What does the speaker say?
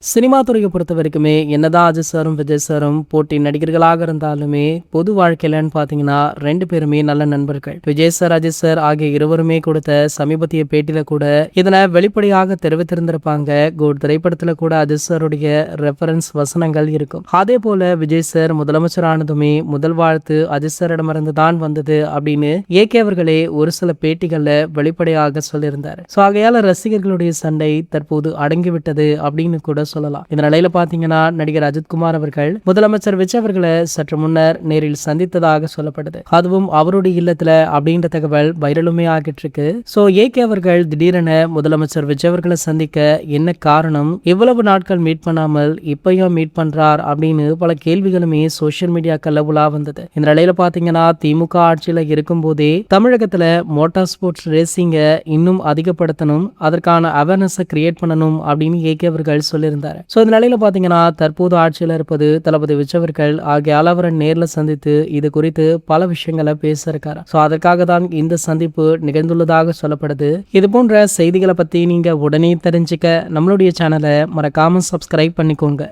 Cinema துறையை பொறுத்த வரைக்குமே என்னதான் அஜித் சாரும் விஜய் சாரும் போட்டி நடிகர்களாக இருந்தாலுமே பொது வாழ்க்கையிலன்னு பார்த்தீங்கன்னா 2 பேருமே நல்ல நண்பர்கள். விஜய் சார், அஜித் சார் ஆகிய இருவருமே கொடுத்த சமீபத்திய பேட்டியில கூட இதனை வெளிப்படையாக தெரிவித்திருந்திருப்பாங்க. கோட் திரைப்படத்துல கூட அஜித் சாருடைய ரெஃபரன்ஸ் வசனங்கள் இருக்கும். அதே போல விஜய் சார் முதலமைச்சரானதுமே முதல் வாழ்த்து அஜித் சாரிடமிருந்து தான் வந்தது அப்படின்னு ஏகே அவர்களே ஒரு சில பேட்டிகள்ல வெளிப்படையாக சொல்லியிருந்தாரு. ஸோ ஆகையால ரசிகர்களுடைய சண்டை தற்போது அடங்கிவிட்டது அப்படின்னு கூட சொல்லலாம். இந்த நிலையில பாத்தீங்கன்னா நடிகர் அஜித்குமார் அவர்கள் முதலமைச்சர் விஜய் அவர்களை சற்று முன்னர் நேரில் சந்தித்ததாக சொல்லப்படுது. அதுவும் அவருடைய இல்லத்துல அப்படின்ற தகவல் வைரலுமே ஆகிட்டு இருக்கு. சோ ஏகே அவர்கள் திடீரென முதலமைச்சர் விஜய் அவர்களை சந்திக்க என்ன காரணம், இவ்வளவு நாட்கள் மீட் பண்ணாமல் இப்பயும் மீட் பண்றார் அப்படின்னு பல கேள்விகளுமே சோசியல் மீடியாக்கள்ல உலா வந்தது. இந்த நிலையில பாத்தீங்கன்னா திமுக ஆட்சியில இருக்கும் போதே தமிழகத்துல மோட்டார் ஸ்போர்ட்ஸ் ரேசிங்க இன்னும் அதிகப்படுத்தணும், அதற்கான அவேர்னஸ் கிரியேட் பண்ணணும் அப்படின்னு ஏகே அவர்கள் சொல்லியிருந்தார். சோ இந்த நிலையில பாத்தீங்கன்னா தற்போது ஆட்சியில இருப்பது தளபதி விஜய் அவர்கள் ஆகிய அவரை நேர்ல சந்தித்து இது குறித்து பல விஷயங்களை பேச இருக்காரு. சோ அதற்காக தான் இந்த சந்திப்பு நிகழ்ந்துள்ளதாக சொல்லப்படுது. இது போன்ற செய்திகளை பத்தி நீங்க உடனே தெரிஞ்சுக்க நம்மளுடைய சேனலை மறக்காம சப்ஸ்கிரைப் பண்ணிக்கோங்க.